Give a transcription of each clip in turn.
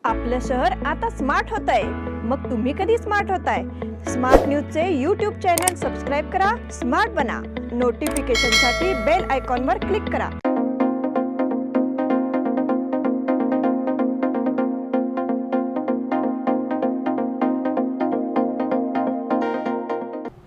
आपलं शहर आता स्मार्ट होतंय. मग तुम्ही कधी स्मार्ट होताय? स्मार्ट न्यूजचे यूट्यूब चॅनल सबस्क्राईब करा, स्मार्ट बना. नोटिफिकेशनसाठी बेल आयकॉनवर क्लिक करा.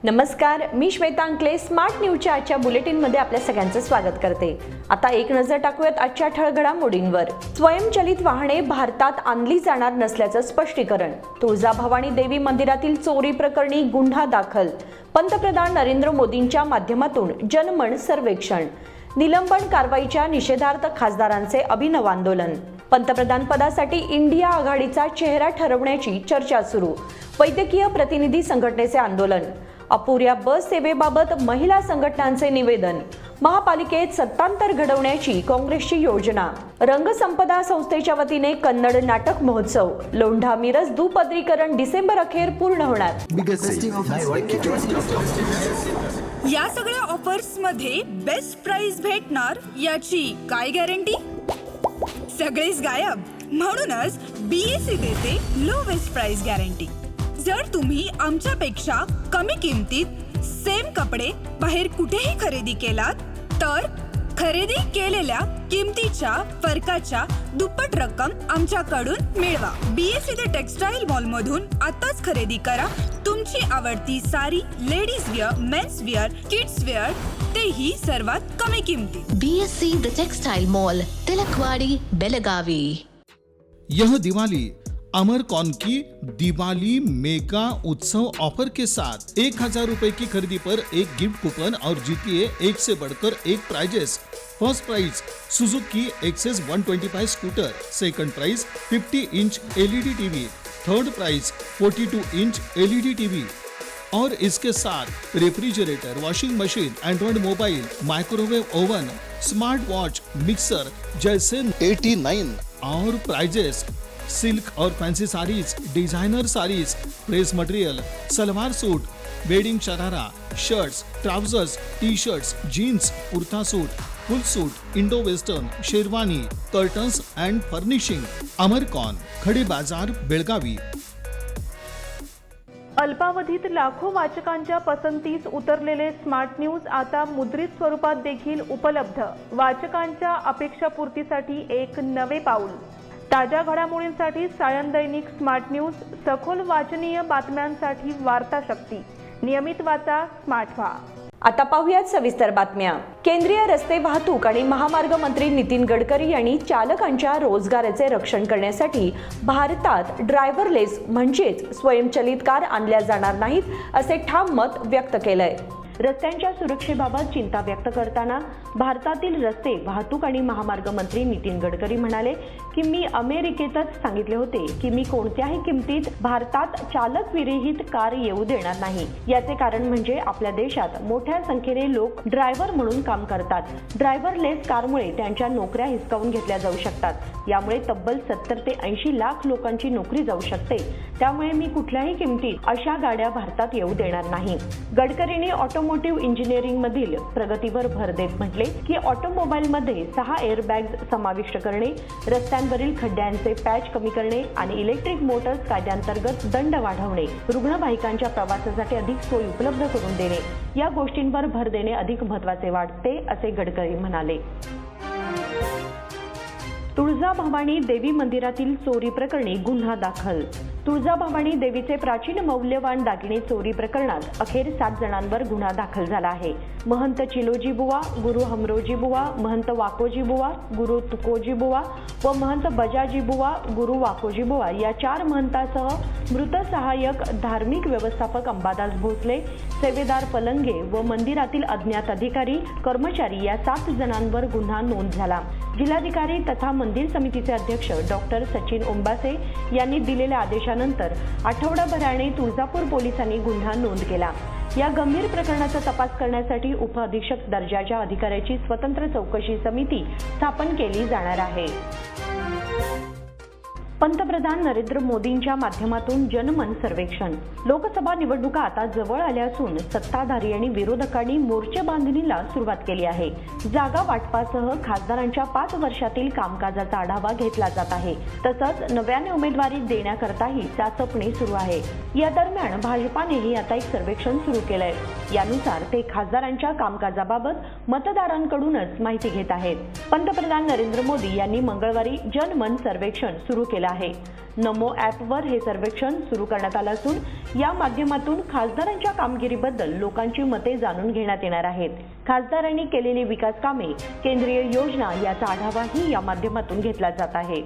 नमस्कार, मी श्वेता अंकले. स्मार्ट न्यूजच्या आजच्या बुलेटिनमध्ये आपल्या सगळ्यांचं स्वागत करते. आता एक नजर टाकूयात आजच्या ठळक घडामोडींवर. स्वयंचलित वाहने भारतात आणली जाणार नसल्याचं स्पष्टीकरण. तुळजाभवानी देवी मंदिरातील चोरी प्रकरणी गुन्हा दाखल. पंतप्रधान नरेंद्र मोदींच्या माध्यमातून जनमन सर्वेक्षण. निलंबन कारवाईच्या निषेधार्थ खासदारांचे अभिनव आंदोलन. पंतप्रधान पदासाठी इंडिया आघाडीचा चेहरा ठरवण्याची चर्चा सुरू. वैद्यकीय प्रतिनिधी संघटनेचे आंदोलन. अपुऱ्या बस सेवेबाबत महिला संघटनांचे निवेदन. महापालिकेत सत्तांतर घडवण्याची काँग्रेसची योजना. रंगसंपदा संस्थेच्या वतीने कन्नड नाटक महोत्सव. लोंढा मिरज दुपदरीकरण डिसेंबर अखेर पूर्ण होणार. या सगळ्या ऑफर्स मध्ये बेस्ट प्राइस भेटणार याची काय गॅरंटी? सगळेच गायब. म्हणूनच BSE देते लोवेस्ट प्राइस गॅरंटी. जर तुम्ही आमच्यापेक्षा कमी किमतीत सेम कपडे बाहेर कुठेही खरेदी केलात तर खरेदी केलेल्या किमतीच्या फरकाच्या दुप्पट रक्कम आमच्याकडून मिळवा. BSE द टेक्सटाईल मॉल मधून आताच खरेदी करा तुमची आवडती sari, ladies wear, men's wear, kids wear, तेही सर्वात कमी किमतीत. BSE the textile mall, Tilakwadi, Belagavi. यह दिवाली अमरकॉन की दिवाली मेगा उत्सव ऑफर के साथ 1000 रुपए की खरीदी पर एक गिफ्ट कूपन और जीतिए एक से बढ़कर एक prizes. First prize Suzuki Access 125 scooter. Second prize 50 inch LED TV. Third prize 42 inch LED TV और इसके साथ refrigerator, washing machine, Android mobile, microwave oven, smart watch, mixer जैसे 89 और प्राइजेस. सिल्क और fancy saris, designer saris, dress material, salwar suit, wedding sharara, shirts, trousers, T shirts, jeans, kurta suit, full suit, Indo western, sherwani, curtains and furnishing. अमरकॉन, खडी बाजार, बेळगावी. अल्पावधीत लाखो वाचकांच्या पसंतीस उतरलेले स्मार्ट न्यूज आता मुद्रित स्वरूपात देखील उपलब्ध. वाचकांच्या अपेक्षापूर्तीसाठी एक नवे पाऊल. ताज्या घडामोडींसाठी सायन दैनिक स्मार्ट न्यूज. सखोल वाचनीय बातम्यांसाठी वार्ता शक्ती. नियमित वाचा, स्मार्ट व्हा. आता पाहूयात सविस्तर बातम्या. केंद्रीय रस्ते वाहतूक आणि महामार्ग मंत्री नितीन गडकरी यांनी चालकांच्या रोजगाराचे रक्षण करण्यासाठी भारतात ड्रायव्हरलेस म्हणजेच स्वयंचलित कार आणल्या जाणार नाहीत असे ठाम मत व्यक्त केलंय. रस्त्यांच्या सुरक्षेबाबत चिंता व्यक्त करताना भारतातील रस्ते वाहतूक आणि महामार्ग मंत्री नितीन गडकरी म्हणाले की मी अमेरिकेतच सांगितले होते की मी कोणत्याही किमतीत भारतात चालक विरहित कार येऊ देणार नाही. याचे कारण म्हणजे आपल्या देशात मोठ्या संख्येने लोक ड्रायव्हर म्हणून काम करतात. ड्रायव्हरलेस कारमुळे त्यांच्या नोकऱ्या हिसकावून घेतल्या जाऊ शकतात. यामुळे तब्बल 70 ते 80 लाख लोकांची नोकरी जाऊ शकते. त्यामुळे मी कुठल्याही किमतीत अशा गाड्या भारतात येऊ देणार नाही. गडकरींनी ऑटोमोटिव्ह इंजिनिअरिंग मधील प्रगतीवर भर देत म्हटले की ऑटोमोबाईलमध्ये 6 एअरबॅग्स समाविष्ट करणे, रस्त्यांवरील खड्ड्यांचे पॅच कमी करणे आणि इलेक्ट्रिक मोटर्स कायद्यांतर्गत दंड वाढवणे, रुग्णवाहिकांच्या प्रवासासाठी अधिक सोयी उपलब्ध करून देणे या गोष्टींवर भर देणे अधिक महत्त्वाचे वाटते असे गडकरी म्हणाले. तुळजाभवानी देवी मंदिरातील चोरी प्रकरणी गुन्हा दाखल. तुळजाभवानी देवीचे प्राचीन मौल्यवान दागिने चोरी प्रकरणात अखेर 7 जणांवर गुन्हा दाखल झाला आहे. महंत चिलोजी बुवा, गुरु हमरोजी बुवा, महंत वाकोजी बुवा, गुरु तुकोजी बुवा व महंत बजाजी बुवा, गुरु वाकोजी बुवा या 4 महंतासह मृत सहाय्यक धार्मिक व्यवस्थापक अंबादास भोसले, सेवेदार पलंगे व मंदिरातील अज्ञात अधिकारी कर्मचारी या 7 जणांवर गुन्हा नोंद झाला. जिल्हाधिकारी तथा मंदिर समितीचे अध्यक्ष डॉक्टर सचिन ओंबासे यांनी दिलेल्या आदेशानंतर आठवडाभराने तुळजापूर पोलिसांनी गुन्हा नोंद केला. या गंभीर प्रकरणाचा तपास करण्यासाठी उपअधीक्षक दर्जाच्या अधिकाऱ्याची स्वतंत्र चौकशी समिती स्थापन केली जाणार आहे. पंतप्रधान नरेंद्र मोदींच्या माध्यमातून जनमन सर्वेक्षण. लोकसभा निवडणुका आता जवळ आल्या असून सत्ताधारी आणि विरोधकांनी मोर्चे बांधणीला सुरुवात केली आहे. जागा वाटपासह खासदारांच्या 5 वर्षातील कामकाजाचा आढावा घेतला जात आहे. तसंच नव्याने उमेदवारी देण्याकरताही चाचपणी सुरू आहे. या दरम्यान भाजपानेही आता एक सर्वेक्षण सुरू केलंय. यानुसार ते खासदारांच्या कामकाजाबाबत मतदारांकडूनच माहिती घेत आहेत. पंतप्रधान नरेंद्र मोदी यांनी मंगळवारी जनमन सर्वेक्षण सुरू केलं आहे. नमो ॲपवर हे सर्वेक्षण सुरू करण्यात आलं असून या माध्यमातून खासदारांच्या कामगिरीबद्दल लोकांची मते जाणून घेण्यात येणार आहेत. खासदारांनी केलेली विकास कामे, केंद्रीय योजना याचा आढावाही या माध्यमातून घेतला जात आहे.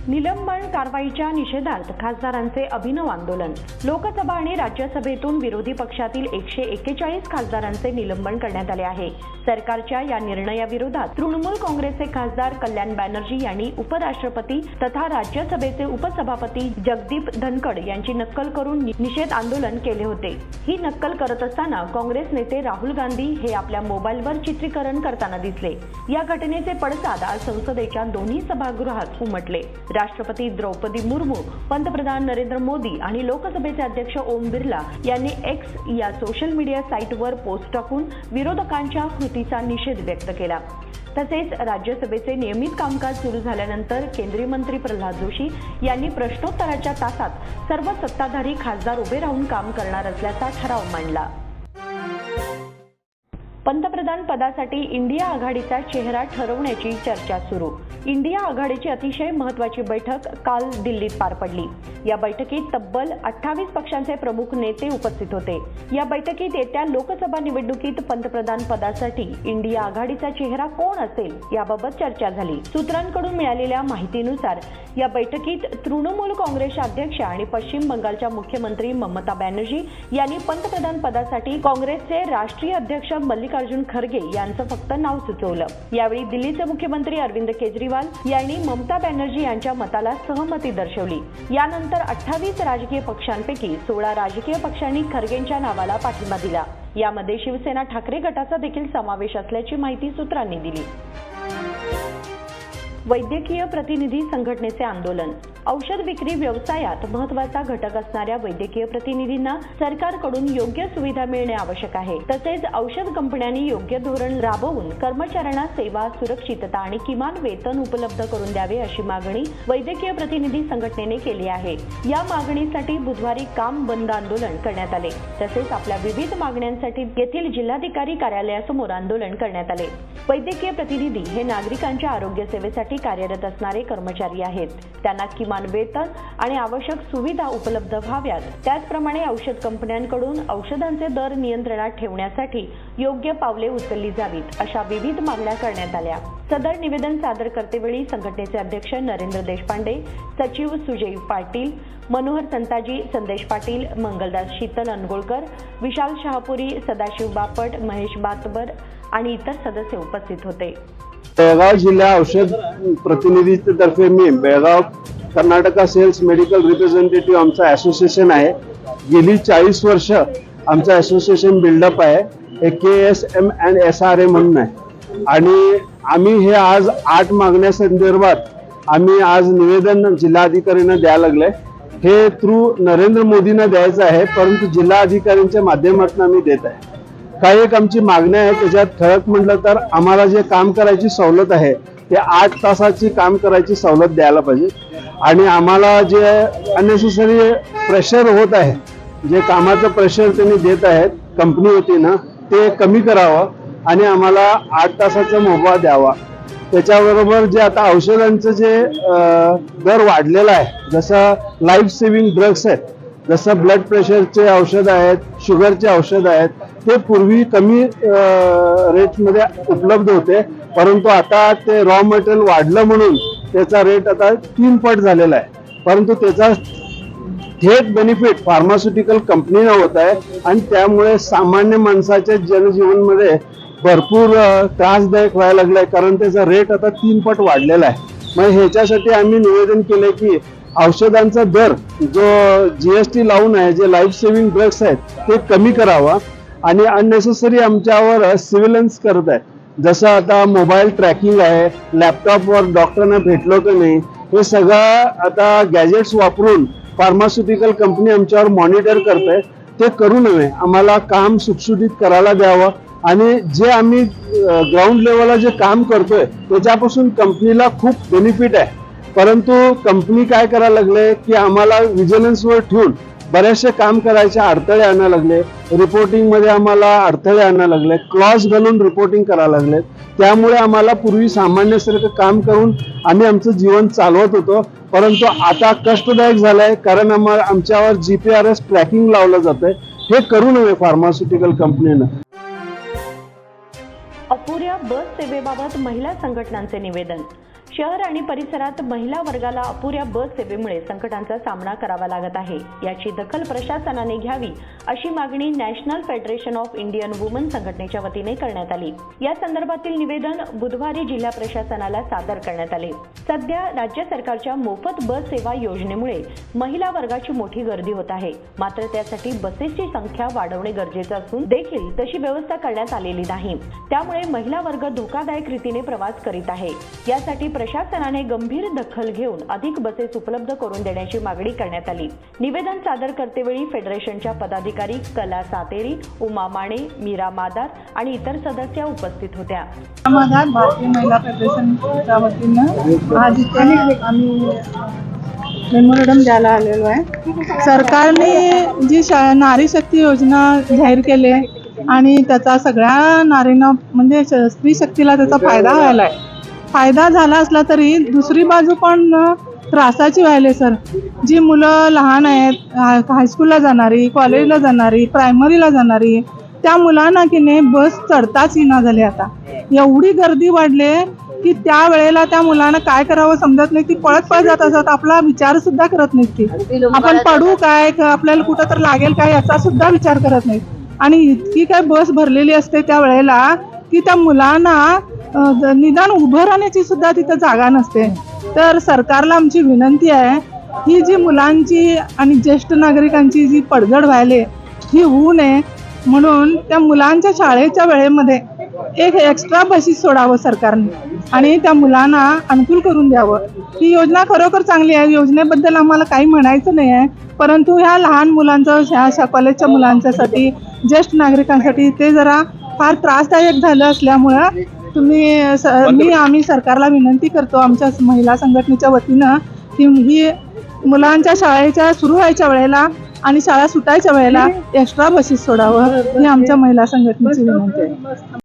निलंबन कारवाईच्या निषेधार्थ खासदारांचे अभिनव आंदोलन. लोकसभा आणि राज्यसभेतून विरोधी पक्षातील 141 खासदारांचे निलंबन करण्यात आले आहे. सरकारच्या या निर्णयाविरोधात तृणमूल काँग्रेसचे खासदार कल्याण बॅनर्जी यांनी उपराष्ट्रपती तथा राज्यसभेचे उपसभापती जगदीप धनखड यांची नक्कल करून निषेध आंदोलन केले होते. ही नक्कल करत असताना काँग्रेस नेते राहुल गांधी हे आपल्या मोबाईलवर चित्रीकरण करताना दिसले. या घटनेचे पडसाद आज संसदेच्या दोन्ही सभागृहात उमटले. राष्ट्रपती द्रौपदी मुर्मू, पंतप्रधान नरेंद्र मोदी आणि लोकसभेचे अध्यक्ष ओम बिर्ला यांनी एक्स या सोशल मीडिया साईटवर पोस्ट टाकून विरोधकांच्या कृतीचा निषेध व्यक्त केला. तसेच राज्यसभेचे नियमित कामकाज सुरू झाल्यानंतर केंद्रीय मंत्री प्रल्हाद जोशी यांनी प्रश्नोत्तराच्या तासात सर्व सत्ताधारी खासदार उभे राहून काम करणार असल्याचा ठराव मांडला. पंतप्रधान पदासाठी इंडिया आघाडीचा चेहरा ठरवण्याची चर्चा सुरू. इंडिया आघाडीची अतिशय महत्त्वाची बैठक काल दिल्लीत पार पडली. या बैठकीत तब्बल 28 पक्षांचे प्रमुख नेते उपस्थित होते. या बैठकीत येत्या लोकसभा निवडणुकीत पंतप्रधान पदासाठी इंडिया आघाडीचा चेहरा कोण असेल याबाबत चर्चा झाली. सूत्रांकडून मिळालेल्या माहितीनुसार या बैठकीत तृणमूल काँग्रेसच्या अध्यक्षा आणि पश्चिम बंगालच्या मुख्यमंत्री ममता बॅनर्जी यांनी पंतप्रधान पदासाठी काँग्रेसचे राष्ट्रीय अध्यक्ष मल्लिकार्जुन खरगे यांचं फक्त नाव सुचवलं. यावेळी दिल्लीचे मुख्यमंत्री अरविंद केजरीवाल यांनी ममता बॅनर्जी यांच्या मताला सहमती दर्शवली. यानंतर 28 राजकीय पक्षांपैकी 16 राजकीय पक्षांनी खरगेंच्या नावाला पाठिंबा दिला. यामध्ये शिवसेना ठाकरे गटाचा देखील समावेश असल्याची माहिती सूत्रांनी दिली. वैद्यकीय प्रतिनिधी संघटनेचे आंदोलन. औषध विक्री व्यवसायात महत्त्वाचा घटक असणाऱ्या वैद्यकीय प्रतिनिधींना सरकारकडून योग्य सुविधा मिळणे आवश्यक आहे. तसेच औषध कंपन्यांनी योग्य धोरण राबवून कर्मचाऱ्यांना सेवा, सुरक्षितता आणि किमान वेतन उपलब्ध करून द्यावे अशी मागणी वैद्यकीय प्रतिनिधी संघटनेने केली आहे. या मागणीसाठी बुधवारी काम बंद आंदोलन करण्यात आले. तसेच आपल्या विविध मागण्यांसाठी येथील जिल्हाधिकारी कार्यालयासमोर आंदोलन करण्यात आले. वैद्यकीय प्रतिनिधी हे नागरिकांच्या आरोग्य सेवेसाठी कार्यरत असणारे कर्मचारी आहेत. त्यांना किमान वेतन आणि आवश्यक सुविधा उपलब्ध व्हाव्यात. त्याचप्रमाणे औषध कंपन्यांकडून औषधांचे दर नियंत्रणात ठेवण्यासाठी योग्य पावले उचलली जावीत अशा विविध मागण्या करण्यात आल्या. सदर निवेदन सादर करतेवेळी संघटनेचे अध्यक्ष नरेंद्र देशपांडे, सचिव सुजय पाटील, मनोहर संताजी, संदेश पाटील, मंगलदास शीतल अनगोळकर, विशाल शहापुरी, सदाशिव बापट, महेश बातबर आणि इतर सदस्य उपस्थित होते. बेळगाव जिल्हा औषध प्रतिनिधीतर्फे मी Belgaum Karnataka sales medical representative आमचा असोसिएशन आहे. गेली 40 वर्ष आमचं असोसिएशन बिल्डअप आहे. KSM and SRA म्हणून आहे आणि आम्ही हे आज 8 मागण्यासंदर्भात आम्ही आज निवेदन जिल्हाधिकाऱ्यांना द्यायला लागलंय. हे थ्रू नरेंद्र मोदींना द्यायचं आहे, परंतु जिल्हाधिकाऱ्यांच्या माध्यमातून आम्ही देत आहे. काही एक आमची मागणी आहे. त्याच्यात ठळक म्हटलं तर आम्हाला जे काम करायची सवलत आहे ते 8 तासाची काम करायची सवलत द्यायला पाहिजे आणि आम्हाला जे अननेसेसरी प्रेशर होत आहे, जे कामाचं प्रेशर त्यांनी देत आहेत कंपनी होती ना, ते कमी करावं आणि आम्हाला 8 तासाचा मोबा द्यावा. त्याच्याबरोबर जे आता औषधांचं जे दर वाढलेला आहे, जसं लाईफ सेव्हिंग ड्रग्स आहेत, जसं ब्लड प्रेशरचे औषध आहेत, शुगरचे औषध आहेत, ते पूर्वी कमी रेटमध्ये उपलब्ध होते, परंतु आता ते रॉ मटेरियल वाढलं म्हणून त्याचा रेट आता 3 पट झालेला आहे. परंतु त्याचा थेट बेनिफिट फार्मास्युटिकल कंपनीला होत आहे आणि त्यामुळे सामान्य माणसाच्या जनजीवनमध्ये भरपूर त्रासदायक व्हायला लागलाय, कारण त्याचा रेट आता 3 पट वाढलेला आहे. मग ह्याच्यासाठी आम्ही निवेदन केले की औषधांचा दर जो GST लावून आहे, जे लाईफ सेव्हिंग ड्रग्स आहेत ते कमी करावा आणि अननेसेसरी आमच्यावर सिव्हिलन्स करत आहे. जसं आता मोबाईल ट्रॅकिंग आहे, लॅपटॉपवर डॉक्टरांना भेटलो की नाही, हे सगळं आता गॅजेट्स वापरून फार्मास्युटिकल कंपनी आमच्यावर मॉनिटर करते. ते करू नये, आम्हाला काम सुटसुटीत करायला द्यावं आणि जे आम्ही ग्राउंड लेवलला जे काम करतोय त्याच्यापासून कंपनीला खूप बेनिफिट आहे. परंतु कंपनी काय करायला लागले की आम्हाला विजिलन्सवर ठेवून बरेचसे काम करायचे अडथळे आणायला लागले, रिपोर्टिंग मध्ये आम्हाला अडथळे आणायला लागले, क्लॉज घालून रिपोर्टिंग करायला लागले. त्यामुळे आम्हाला पूर्वी सामान्यसारखं काम करून आम्ही आमचं जीवन चालवत होतो, परंतु आता कष्टदायक झालंय कारण आमच्यावर GPRS ट्रॅकिंग लावलं जातंय. हे करू नये फार्मास्युटिकल कंपनीनं. अपुऱ्या बस सेवेबाबत महिला संघटनांचे निवेदन. शहर आणि परिसरात महिला वर्गाला अपुऱ्या बस सेवेमुळे संकटांचा सामना करावा लागत आहे. याची दखल प्रशासनाने घ्यावी अशी मागणी national federation of Indian woman संघटनेच्या वतीने करण्यात आली. या संदर्भातील निवेदन बुधवारी जिल्हा प्रशासनाला सादर करण्यात आले. सध्या राज्य सरकारच्या मोफत बस सेवा योजनेमुळे महिला वर्गाची मोठी गर्दी होत आहे. मात्र त्यासाठी बसेसची संख्या वाढवणे गरजेचे असून देखील तशी व्यवस्था करण्यात आलेली नाही. त्यामुळे महिला वर्ग धोकादायक रीतीने प्रवास करीत आहे. यासाठी प्रशासनाने गंभीर दखल घेऊन अधिक बसेस उपलब्ध करून देण्याची मागणी करण्यात आली. निवेदन सादर करतेवेळी फेडरेशनच्या पदाधिकारी कला सातेरी, उमा माने, मीरा मादार आणि इतर सदस्य उपस्थित होत्या. भारतीय महिला फेडरेशनच्या वतीनं आज इथे आम्ही मेमोरंडम द्यायला आलेलो आहे. सरकारने जी नारी शक्ती योजना जाहीर केली आहे आणि त्याचा सगळ्या नारींना म्हणजे स्त्री शक्तीला त्याचा फायदा व्हायला आहे. फायदा झाला असला तरी दुसरी बाजू पण त्रासाची व्हायले सर. जी मुलं लहान आहेत, हायस्कूलला जाणारी, कॉलेजला जाणारी, प्रायमरीला जाणारी, त्या मुलांना की नाही बस चढताच येईना झाली. आता एवढी गर्दी वाढली की त्या वेळेला त्या मुलांना काय करावं समजत नाही. ती पळत पळत जात असतात, आपला विचार सुद्धा करत नाहीत. ती आपण पडू काय, आपल्याला कुठं तर लागेल काय याचा सुद्धा विचार करत नाहीत. आणि इतकी काय बस भरलेली असते त्या वेळेला की त्या मुलांना निदान उभं राहण्याची सुद्धा तिथं जागा नसते. तर सरकारला आमची विनंती आहे, ही जी मुलांची आणि ज्येष्ठ नागरिकांची जी पडझड व्हायली ही होऊ नये म्हणून त्या मुलांच्या शाळेच्या वेळेमध्ये एक एक्स्ट्रा बसेस सोडावं सरकारने आणि त्या मुलांना अनुकूल करून द्यावं. ही योजना खरोखर चांगली आहे. योजनेबद्दल आम्हाला काही म्हणायचं नाही आहे, परंतु ह्या लहान मुलांचं, ह्या कॉलेजच्या मुलांच्यासाठी, ज्येष्ठ नागरिकांसाठी ते जरा फार त्रासदायक झालं असल्यामुळं आम्ही सरकारला विनंती करतो आमच्या महिला संघटनेच्या वतीनं की ही मुलांच्या शाळेच्या सुरू व्हायच्या वेळेला आणि शाळा सुटायच्या वेळेला एक्स्ट्रा बसेस सोडावं ही आमच्या महिला संघटनेची विनंती आहे.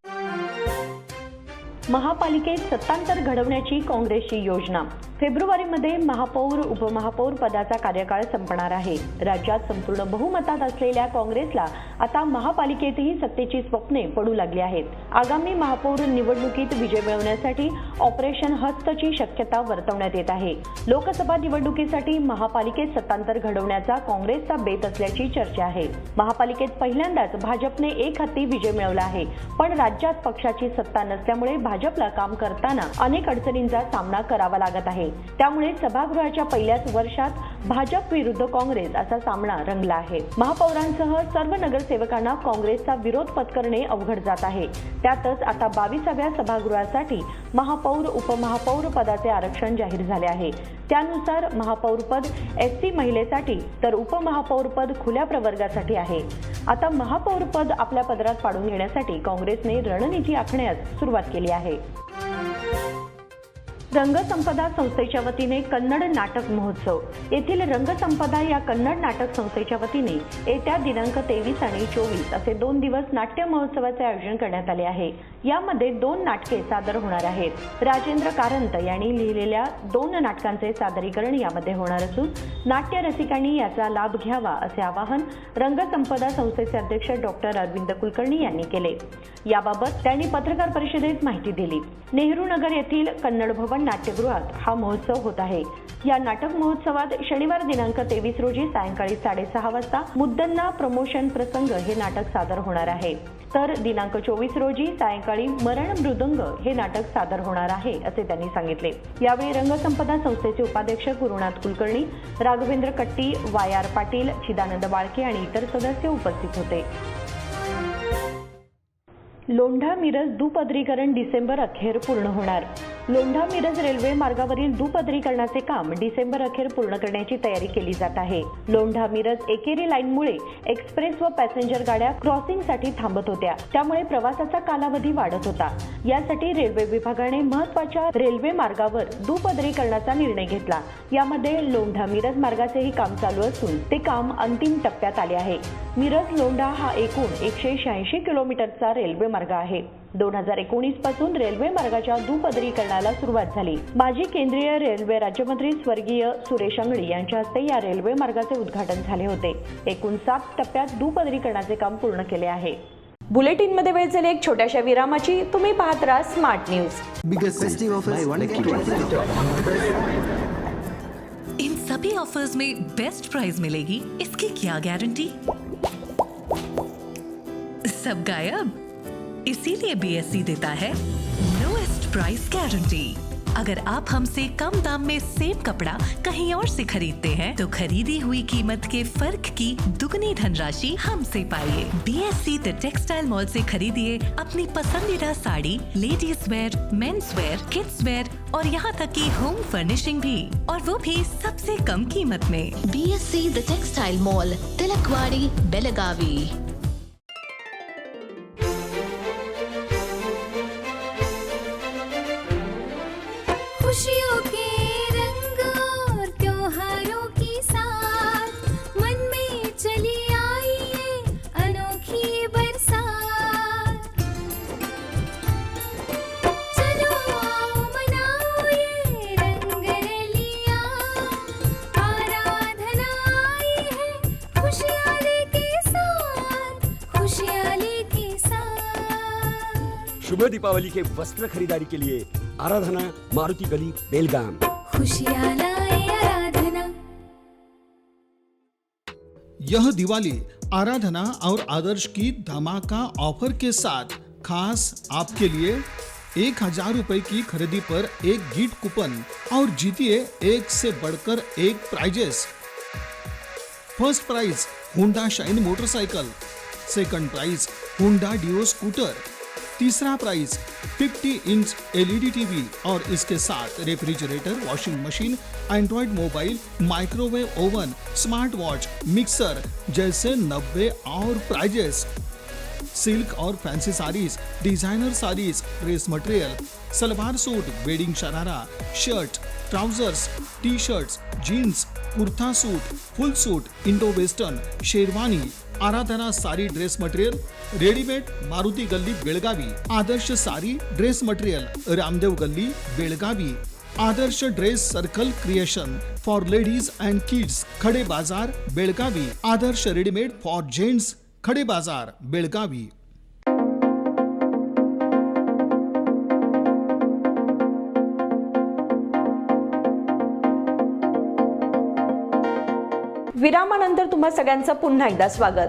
महापालिकेत सत्तांतर घडवण्याची काँग्रेसची योजना. फेब्रुवारीमध्ये महापौर उपमहापौर पदाचा कार्यकाळ संपणार आहे. राज्यात संपूर्ण बहुमतात असलेल्या काँग्रेसला आता महापालिकेतही सत्तेची स्वप्ने पडू लागली आहेत. आगामी महापौर निवडणुकीत विजय मिळवण्यासाठी ऑपरेशन हस्तची शक्यता वर्तवण्यात येत आहे. लोकसभा निवडणुकीसाठी महापालिकेत सत्तांतर घडवण्याचा काँग्रेसचा बेत असल्याची चर्चा आहे. महापालिकेत पहिल्यांदाच भाजपने एक हाती विजय मिळवला आहे, पण राज्यात पक्षाची सत्ता नसल्यामुळे भाजपला काम करताना अनेक अडचणींचा सामना करावा लागत आहे. त्यामुळे सभागृहाच्या पहिल्याच वर्षात भाजप विरुद्ध काँग्रेस असा सामना रंगला आहे. महापौरांसह सर्व नगरसेवकांना काँग्रेसचा विरोध पत्करणे अवघड जात आहे. त्यातच आता 22व्या सभागृहासाठी महापौर उपमहापौर पदाचे आरक्षण जाहीर झाले आहे. त्यानुसार महापौर पद SC महिलेसाठी तर उपमहापौर पद खुल्या प्रवर्गासाठी आहे. आता महापौर पद आपल्या पदरात पाडून घेण्यासाठी काँग्रेसने रणनीती आखण्यास सुरुवात केली आहे. रंगसंपदा संस्थेच्या वतीने कन्नड नाटक महोत्सव. येथील रंगसंपदा या कन्नड नाटक संस्थेच्या वतीने येत्या दिनांक 23 आणि 24 असे 2 दिवस नाट्य महोत्सवाचे आयोजन करण्यात आले आहे. यामध्ये 2 नाटके सादर होणार आहेत. राजेंद्र कारंत यांनी लिहिलेल्या 2 नाटकांचे सादरीकरण यामध्ये होणार असून नाट्य रसिकांनी याचा लाभ घ्यावा असे आवाहन रंगसंपदा संस्थेचे अध्यक्ष डॉक्टर अरविंद कुलकर्णी यांनी केले. याबाबत त्यांनी पत्रकार परिषदेत माहिती दिली. नेहरू नगर येथील कन्नड भवन नाट्यगृहात हा महोत्सव होत आहे. या नाटक महोत्सवात शनिवार दिनांक 23 रोजी सायंकाळी 6:30 वाजता मुद्दन्ना प्रमोशन प्रसंग हे नाटक सादर होणार आहे. तर दिनांक 24 रोजी सायंकाळी मरण मृदंग हे नाटक सादर होणार आहे असे त्यांनी सांगितले. यावेळी रंगसंपदा संस्थेचे उपाध्यक्ष गुरुनाथ कुलकर्णी, राघवेंद्र कट्टी, YR पाटील, चिदानंद बाळके आणि इतर सदस्य उपस्थित होते. लोंढा मिरज दुपदरीकरण डिसेंबर अखेर पूर्ण होणार. लोंढा मिरज रेल्वे मार्गावरील दुपदरीकरणाचे काम डिसेंबर अखेर पूर्ण करण्याची तयारी केली जात आहे. लोंढा मिरज एकेरी लाईनमुळे एक्सप्रेस व पॅसेंजर गाड्या क्रॉसिंगसाठी थांबत होत्या, त्यामुळे प्रवासाचा कालावधी वाढत होता. यासाठी रेल्वे विभागाने महत्त्वाच्या रेल्वे मार्गावर दुपदरीकरणाचा निर्णय घेतला. यामध्ये लोंढा मिरज मार्गाचेही काम चालू असून ते काम अंतिम टप्प्यात आले आहे. मिरज लोंढा हा एकूण 186 किलोमीटरचा रेल्वे मार्ग आहे. 2019 पासून रेल्वे मार्गाच्या दुपदरीकरणाला सुरुवात झाली. माजी केंद्रीय रेल्वे राज्यमंत्री स्वर्गीय सुरेश अंगडी यांच्या हस्ते या रेल्वे मार्गाचे उद्घाटन झाले होते. एकूण 7 टप्प्यात दुपदरीकरणाचे काम पूर्ण केले आहे. बुलेटिन मध्ये वेळ झाली एक छोट्याशा विरामाची. तुम्ही पाहत राहा स्मार्ट न्यूज. इन सभी ऑफर्स में बेस्ट प्राइस मिलेगी, इसकी क्या गारंटी? सब गायब, इसीलिए BSC देता है लोएस्ट प्राइस गारंटी. अगर आप हमसे कम दाम में सेम कपड़ा कहीं और से खरीदते हैं तो खरीदी हुई कीमत के फर्क की दुगनी धनराशि हमसे पाइए. BSC द टेक्सटाइल मॉल से खरीदिए अपनी पसंदीदा sari, ladies wear, men's wear, kids wear और यहाँ तक की होम फर्निशिंग भी, और वो भी सबसे कम कीमत में. BSC the textile mall, Tilakwadi, Belagavi. खुशियों के रंग और त्योहारों की साथ मन में चली आई है अनोखी बरसात. चलो आओ मनाओ ये रंग रलियां, आराधना आई है खुशियाँ लेके साथ, खुशियाँ लेके साथ. शुभ दीपावली के वस्त्र खरीदारी के लिए आराधना, मारुति गली, बेलगाम. खुशियाँ लाए आराधना. यह दिवाली आराधना और आदर्श की धमाका ऑफर के साथ खास आपके लिए 1000 रुपए की खरीदी पर एक गिफ्ट कूपन और जीतिए एक से बढ़कर एक prizes. First prize Honda Shine motorcycle, second prize Honda Dio scooter, तीसरा प्राइज 50 इंच LED टीवी और इसके साथ refrigerator, washing machine, Android mobile, microwave oven, smart watch, mixer जैसे 90 और प्राइजेस. सिल्क और fancy saris, designer saris, dress material, salwar suit, wedding sharara, shirt, trousers, T shirts, jeans, kurta suit, full suit, Indo western, sherwani, Aradhana sari dress material, readymade, Maruti Galli Belagavi, Adarsh sari dress material, Ramdev Galli Belagavi, Adarsh dress circle creation for ladies and kids, Khade Bazar Belagavi, Adarsh readymade for gents, Khade Bazar Belagavi. विरामानंतर तुम्हा सगळ्यांचं पुन्हा एकदा स्वागत.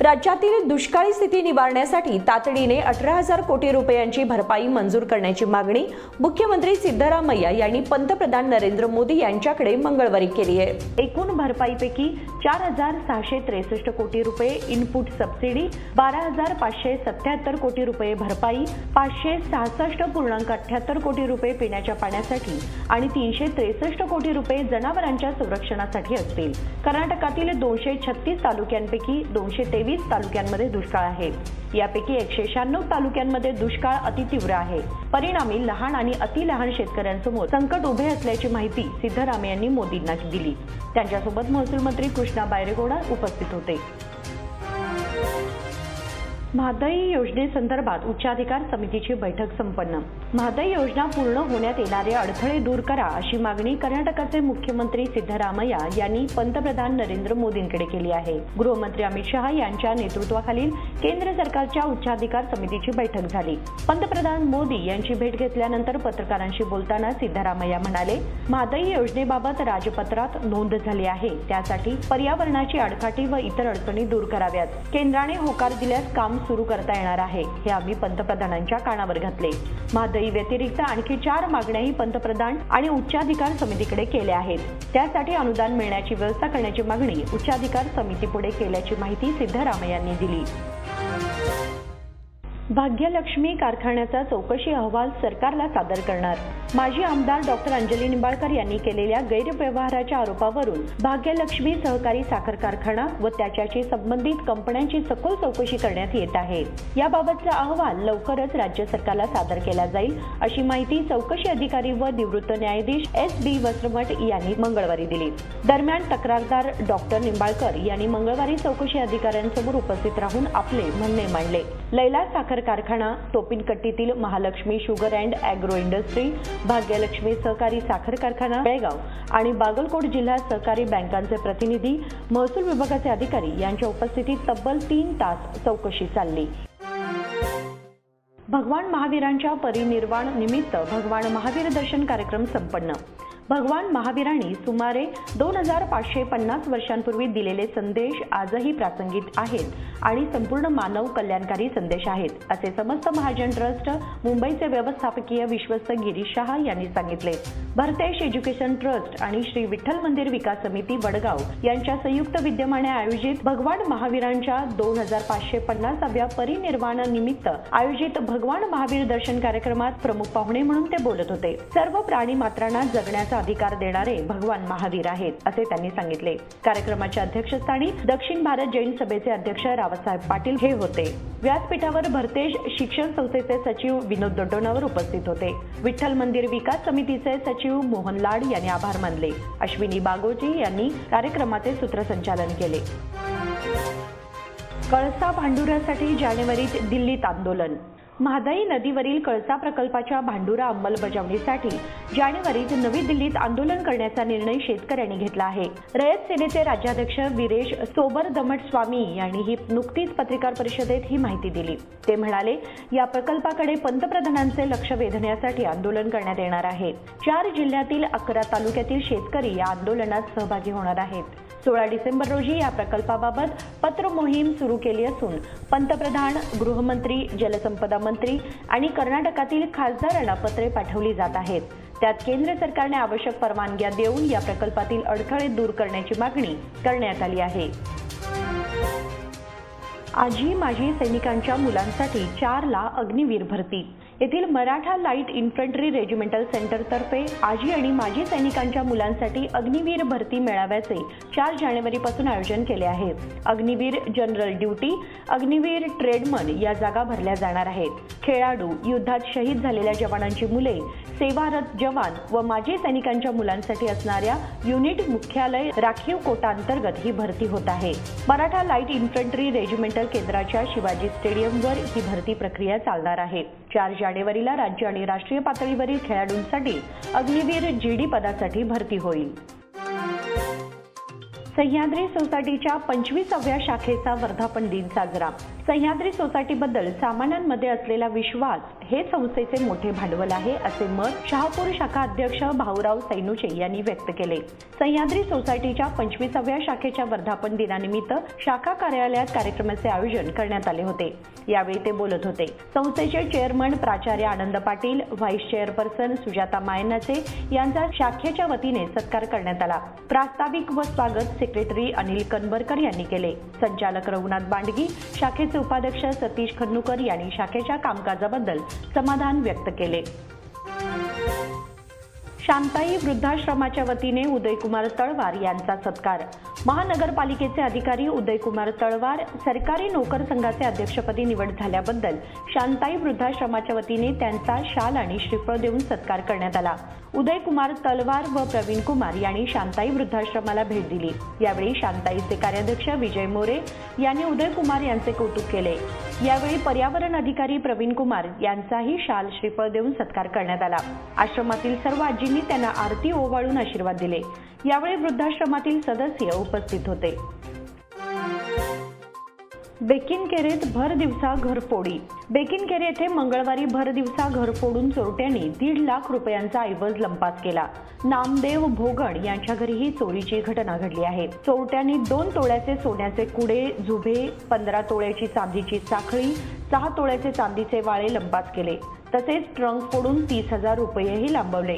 राज्यातील दुष्काळी स्थिती निवारण्यासाठी तातडीने 18,000 कोटी रुपयांची भरपाई मंजूर करण्याची मागणी मुख्यमंत्री सिद्धरामय्या यांनी पंतप्रधान नरेंद्र मोदी यांच्याकडे मंगळवारी केली आहे. एकूण भरपाईपैकी 4,663 कोटी रुपये इनपुट सबसिडी, 12,577 कोटी रुपये भरपाई, 566.78 कोटी रुपये पिण्याच्या पाण्यासाठी आणि 363 कोटी रुपये जनावरांच्या संरक्षणासाठी असतील. कर्नाटकातील 236 तालुक्यांपैकी 223 तालुक्यांमध्ये दुष्काळ आहे. यापैकी 196 तालुक्यांमध्ये दुष्काळ अतितीव्र आहे. परिणामी लहान आणि अतिलहान शेतकऱ्यांसमोर संकट उभे असल्याची माहिती सिद्धरामय्या यांनी मोदींना दिली. त्यांच्यासोबत महसूल मंत्री कृष्णा बायरेगौडा उपस्थित होते. महादाई योजनेसंदर्भात उच्चाधिकार समितीची बैठक संपन्न. महादाई योजना पूर्ण होण्यात येणारे अडथळे दूर करा अशी मागणी कर्नाटकाचे मुख्यमंत्री सिद्धरामय्या यांनी पंतप्रधान नरेंद्र मोदींकडे केली आहे. गृहमंत्री अमित शहा यांच्या नेतृत्वाखालील केंद्र सरकारच्या उच्चाधिकार समितीची बैठक झाली. पंतप्रधान मोदी यांची भेट घेतल्यानंतर पत्रकारांशी बोलताना सिद्धरामय्या म्हणाले, महादाई योजनेबाबत राजपत्रात नोंद झाली आहे. त्यासाठी पर्यावरणाची आडकाठी व इतर अडचणी दूर कराव्यात. केंद्राने होकार दिल्यास काम सुरू करता येणार आहे. हे आम्ही पंतप्रधानांच्या कानावर घातले. महादाई व्यतिरिक्त आणखी 4 मागण्याही पंतप्रधान आणि उच्चाधिकार समितीकडे केल्या आहेत. त्यासाठी अनुदान मिळण्याची व्यवस्था करण्याची मागणी उच्चाधिकार समितीपुढे केल्याची माहिती सिद्धरामय्या यांनी दिली. भाग्यलक्ष्मी कारखान्याचा चौकशी अहवाल सरकारला सादर करणार. माजी आमदार डॉक्टर अंजली निंबाळकर यांनी केलेल्या गैरव्यवहाराच्या आरोपावरून भाग्यलक्ष्मी सहकारी साखर कारखाना व त्याच्याशी संबंधित कंपन्यांची सखोल चौकशी करण्यात येत आहे. याबाबतचा अहवाल लवकरच राज्य सरकारला सादर केला जाईल, अशी माहिती चौकशी अधिकारी व निवृत्त न्यायाधीश S.B. वस्त्रमठ यांनी मंगळवारी दिली. दरम्यान तक्रारदार डॉक्टर निंबाळकर यांनी मंगळवारी चौकशी अधिकाऱ्यांसमोर उपस्थित राहून आपले म्हणणे मांडले. लैला साखर कारखाना, टोपिनकट्टीतील Mahalakshmi sugar and agro industry, Bhagyalakshmi सहकारी साखर कारखाना बेळगाव आणि बागलकोट जिल्हा सहकारी बँकांचे प्रतिनिधी, महसूल विभागाचे अधिकारी यांच्या उपस्थितीत तब्बल 3 तास चौकशी चालली. भगवान महावीरांच्या परिनिर्वाण निमित्त भगवान महावीर दर्शन कार्यक्रम संपन्न. भगवान महावीरांनी सुमारे 2550 वर्षांपूर्वी दिलेले संदेश आजही प्रासंगिक आहेत आणि संपूर्ण मानव कल्याणकारी संदेश आहेत, असे समस्त महाजन ट्रस्ट मुंबईचे व्यवस्थापकीय विश्वस्त गिरीश शहा यांनी सांगितले. भरतेश एज्युकेशन ट्रस्ट आणि श्री विठ्ठल मंदिर विकास समिती वडगाव यांच्या संयुक्त विद्यमाने आयोजित भगवान महावीरांच्या 2550व्या परिनिर्वाण निमित्त आयोजित भगवान महावीर दर्शन कार्यक्रमात प्रमुख पाहुणे म्हणून ते बोलत होते. सर्व प्राणी मात्रांना जगण्याचा अधिकार देणारे भगवान महावीर आहेत, असे त्यांनी सांगितले. कार्यक्रमाच्या अध्यक्षस्थानी दक्षिण भारत जैन सभेचे अध्यक्ष रावसाहेब पाटील हे होते. व्यासपीठावर भरतेश शिक्षण संस्थेचे सचिव विनोद दडोनावर उपस्थित होते. विठ्ठल मंदिर विकास समितीचे सचिव मोहन लाड यांनी आभार मानले. अश्विनी बागोजी यांनी कार्यक्रमाचे सूत्रसंचालन केले. कळसा भांडुरासाठी जानेवारीत दिल्लीत आंदोलन. महादाई नदीवरील कळसा प्रकल्पाच्या भांडुरा अंमलबजावणीसाठी जानेवारीत नवी दिल्लीत आंदोलन करण्याचा निर्णय शेतकऱ्यांनी घेतला आहे. रयत सेनेचे राज्याध्यक्ष वीरेश सोबरदमटस्वामी यांनी ही नुकतीच पत्रकार परिषदेत ही माहिती दिली. ते म्हणाले, या प्रकल्पाकडे पंतप्रधानांचे लक्ष वेधण्यासाठी आंदोलन करण्यात येणार आहे. 4 जिल्ह्यातील 11 तालुक्यातील शेतकरी या आंदोलनात सहभागी होणार आहेत. 16 डिसेंबर रोजी या प्रकल्पाबाबत पत्र मोहीम सुरू केली असून पंतप्रधान, गृहमंत्री, जलसंपदा मंत्री आणि कर्नाटकातील खासदारांना पत्रे पाठवली जात आहेत. त्यात केंद्र सरकारने आवश्यक परवानग्या देऊन या प्रकल्पातील अडथळे दूर करण्याची मागणी करण्यात आली आहे. आजी माजी सैनिकांच्या मुलांसाठी 4ला अग्निवीर भरती. येथील मराठा लाईट इन्फंट्री रेजिमेंटल सेंटरतर्फे आजी आणि माजी सैनिकांच्या मुलांसाठी अग्निवीर भरती मेळाव्याचे 4 जानेवारीपासून आयोजन केले आहे. Agniveer general duty, Agniveer tradesman या जागा भरल्या जाणार आहेत. खेळाडू, युद्धात शहीद झालेल्या जवानांची मुले, सेवारत जवान व माजी सैनिकांच्या मुलांसाठी असणाऱ्या युनिट मुख्यालय राखीव कोटा अंतर्गत ही भरती होत आहे. मराठा लाईट इन्फंट्री रेजिमेंटल केंद्राच्या शिवाजी स्टेडियमवर ही भरती प्रक्रिया चालणार आहे. 4 जानेवारीला राज्य आणि राष्ट्रीय पातळीवरील खेळाडूंसाठी अग्निवीर जीडी पदासाठी भरती होईल. सह्याद्री सोसायटीच्या 25व्या शाखेचा वर्धापन दिन साजरा. सह्याद्री सोसायटीबद्दल सामान्यांमध्ये असलेला विश्वास हे संस्थेचे मोठे भांडवल आहे, असे मत शहापूर शाखा अध्यक्ष भाऊराव सैनुचे यांनी व्यक्त केले. सह्याद्री सोसायटीच्या 25व्या शाखेच्या वर्धापन दिनानिमित्त शाखा कार्यालयात कार्यक्रमाचे आयोजन करण्यात आले होते. यावेळी ते बोलत होते. संस्थेचे चेअरमन प्राचार्य आनंद पाटील, व्हाईस चेअरपर्सन सुजाता मायनाचे यांचा शाखेच्या वतीने सत्कार करण्यात आला. प्रास्ताविक व स्वागत सेक्रेटरी अनिल कनबरकर यांनी केले. संचालक रघुनाथ बांडगी, शाखेचे उपाध्यक्ष सतीश खन्नुकर यांनी शाखेच्या कामकाजाबद्दल समाधान व्यक्त केले. शांताई वृद्धाश्रमाच्या वतीने उदयकुमार तळवार यांचा सत्कार. महानगरपालिकेचे अधिकारी उदयकुमार तळवार सरकारी नोकर संघाचे अध्यक्षपदी निवड झाल्याबद्दल शांताई वृद्धाश्रमाच्या वतीने त्यांचा शाल आणि श्रीफळ देऊन सत्कार करण्यात आला. उदयकुमार तळवार व प्रवीण कुमार यांनी शांताई वृद्धाश्रमाला भेट दिली. यावेळी शांताईचे कार्याध्यक्ष विजय मोरे यांनी उदयकुमार यांचे कौतुक केले. यावेळी पर्यावरण अधिकारी प्रवीण कुमार यांचाही शाल श्रीफळ देऊन सत्कार करण्यात आला. आश्रमातील सर्व आजींनी त्यांना आरती ओवाळून आशीर्वाद दिले. यावेळी वृद्धाश्रमातील सदस्य उपस्थित होते. बेकिनकेरेत भर दिवसा घरफोडी. बेकिनकेरे येथे मंगळवारी भर दिवसा घरफोडून चोरट्यांनी 1.5 लाख रुपयांचा ऐवज लंपास केला. नामदेव भोगण यांच्या घरी ही चोरीची घटना घडली आहे. चोरट्यांनी 2 तोळ्याचे सोन्याचे कुडे, झुबे, 15 तोळ्याची चांदीची साखळी, 6 तोळ्याचे चांदीचे वाळे लंपास केले. तसेच ट्रंक फोडून 30,000 रुपयेही लांबवले.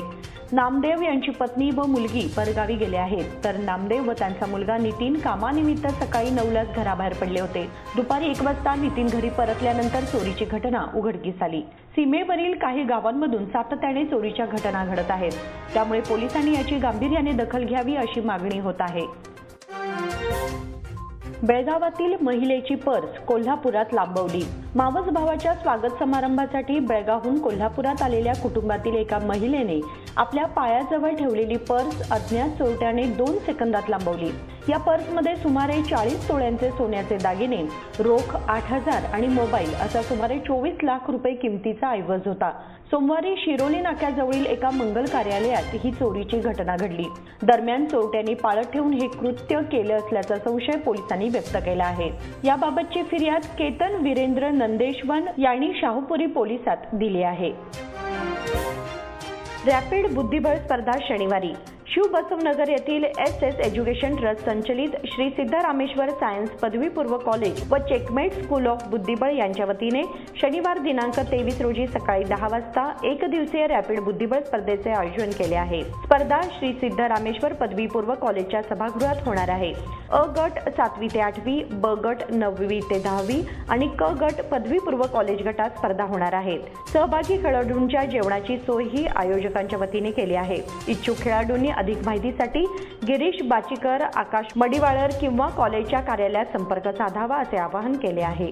नामदेव यांची पत्नी व मुलगी परगावी गेले आहेत, तर नामदेव व त्यांचा मुलगा नितीन कामानिमित्त सकाळी 9लाच घराबाहेर पडले होते. दुपारी 1 वाजता नितीन घरी परतल्यानंतर चोरीची घटना उघडकीस आली. सीमेवरील काही गावांमधून सातत्याने चोरीच्या घटना घडत आहेत. त्यामुळे पोलिसांनी याची गांभीर्याने दखल घ्यावी अशी मागणी होत आहे. बेळगावातील महिलेची पर्स कोल्हापुरात लांबवली. मावस भावाच्या स्वागत समारंभासाठी बेळगावहून कोल्हापुरात आलेल्या कुटुंबातील एका महिलेने आपल्या पायाजवळ ठेवलेली पर्स अज्ञात चोरट्याने 2 सेकंदात लांबवली. या पर्समध्ये सुमारे 40 तोळ्यांचे सोन्याचे दागिने, रोख 8,000 आणि मोबाईल असा सुमारे 24 लाख रुपये किमतीचा ऐवज होता. सोमवारी शिरोली नाक्याजवळील एका मंगल कार्यालयात ही चोरीची घटना घडली. दरम्यान चोरट्यांनी पाळत ठेवून हे कृत्य केलं असल्याचा संशय पोलिसांनी व्यक्त केला आहे. याबाबतची फिर्याद केतन वीरेंद्र नंदेशवन यांनी शाहूपुरी पोलिसात दिली आहे. रॅपिड बुद्धिबळ स्पर्धा शनिवारी शिवबसवनगर येथील SS एज्युकेशन ट्रस्ट संचलित श्री सिद्धरामेश्वर सायन्स पदवीपूर्व कॉलेज व चेकमेट स्कूल ऑफ बुद्धिबळ यांच्या वतीने शनिवार दिनांक 23 रोजी सकाळी 10 वाजता एकदिवसीय रॅपिड बुद्धिबळ स्पर्धेचे आयोजन केले आहे. स्पर्धा श्री सिद्धरामेश्वर पदवीपूर्व कॉलेजच्या सभागृहात होणार आहे. अ गट 7वी ते 8वी, ब गट 9वी ते 10वी आणि क गट पदवीपूर्व कॉलेज गटात स्पर्धा होणार आहेत. सहभागी खेळाडूंच्या जेवणाची सोय ही आयोजकांच्या वतीने केली आहे. इच्छुक खेळाडूंनी अधिक माहितीसाठी गिरीश बाचीकर, आकाश मडिवाळर किंवा कॉलेजच्या कार्यालयात संपर्क साधावा असे आवाहन केले आहे.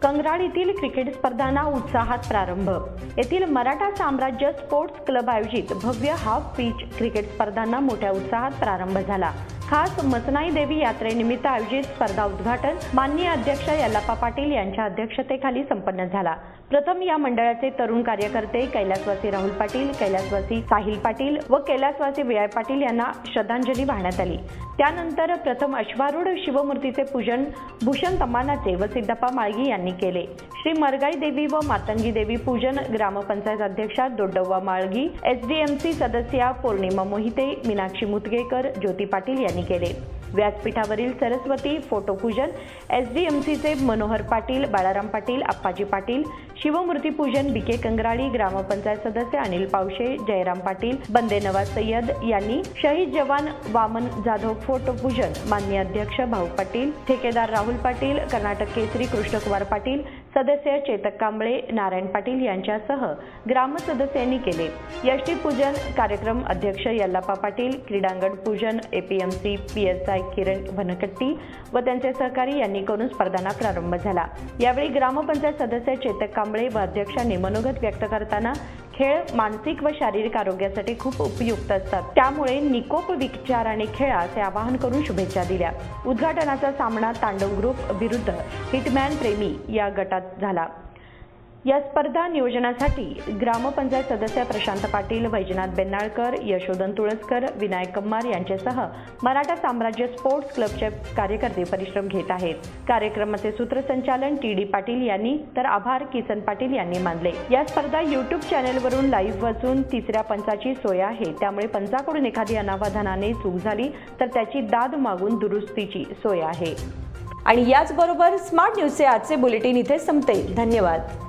कंगराड येथील क्रिकेट स्पर्धांना उत्साहात प्रारंभ. येथील मराठा साम्राज्य स्पोर्ट्स क्लब आयोजित भव्य हाफ पिच क्रिकेट स्पर्धांना मोठ्या उत्साहात प्रारंभ झाला. खास मसनाई देवी यात्रेनिमित्त आयोजित स्पर्धा उद्घाटन माननीय अध्यक्ष यल्लाप्पा पाटील यांच्या अध्यक्षतेखाली संपन्न झाला. प्रथम या मंडळाचे तरुण कार्यकर्ते कैलासवासी राहुल पाटील, कैलासवासी साहिल पाटील व कैलासवासी VI पाटील यांना श्रद्धांजली वाहण्यात आली. त्यानंतर प्रथम अश्वारूढ शिवमूर्तीचे पूजन भूषण तमानाचे व सिद्धप्पा माळगी यांनी केले. श्री मरगाई देवी व मातंगी देवी पूजन ग्रामपंचायत अध्यक्षा दोड्डव्वा माळगी, SDMC सदस्या पौर्णिमा मोहिते, मीनाक्षी मुतगेकर, ज्योती पाटील यांनी केले. व्यासपीठावरील सरस्वती फोटो पूजन SDMCचे मनोहर पाटील, बाळाराम पाटील, अप्पाजी पाटील, शिवमूर्ती पूजन BK कंगराळी, ग्रामपंचायत सदस्य अनिल पावशे, जयराम पाटील, बंदे नवाज सय्यद यांनी, शहीद जवान वामन जाधव फोटो पूजन माननीय अध्यक्ष भाऊ पाटील, ठेकेदार राहुल पाटील, कर्नाटक केसरी कृष्णकुमार पाटील, सदस्य चेतक कांबळे, नारायण पाटील यांच्यासह ग्राम सदस्यांनी केले. यष्टी पूजन कार्यक्रम अध्यक्ष यल्लाप्पा पाटील, क्रीडांगण पूजन APMC PSI किरण भनकट्टी व त्यांचे सहकारी यांनी करून स्पर्धांना प्रारंभ झाला. यावेळी ग्रामपंचायत सदस्य चेतक कांबळे व अध्यक्षांनी मनोगत व्यक्त करताना खेळ मानसिक व शारीरिक आरोग्यासाठी खूप उपयुक्त असतात, त्यामुळे निकोप विचाराने खेळा असे आवाहन करून शुभेच्छा दिल्या. उद्घाटनाचा सामना तांडव ग्रुप विरुद्ध हिटमॅन प्रेमी या गटात झाला. या स्पर्धा नियोजनासाठी ग्रामपंचायत सदस्य प्रशांत पाटील, वैजनाथ बेन्नाळकर, यशोधन तुळसकर, विनायक कम्मार यांच्यासह मराठा साम्राज्य स्पोर्ट्स क्लबचे कार्यकर्ते परिश्रम घेत आहेत. कार्यक्रमाचे सूत्रसंचालन TD पाटील यांनी तर आभार किसन पाटील यांनी मानले. या स्पर्धा YouTube चॅनेलवरून लाईव्ह वाचून 3ऱ्या पंचाची सोय आहे, त्यामुळे पंचाकडून एखादी अनावधानाने चूक झाली तर त्याची दाद मागून दुरुस्तीची सोय आहे. आणि याचबरोबर स्मार्ट न्यूजचे आजचे बुलेटिन इथे संपते. धन्यवाद.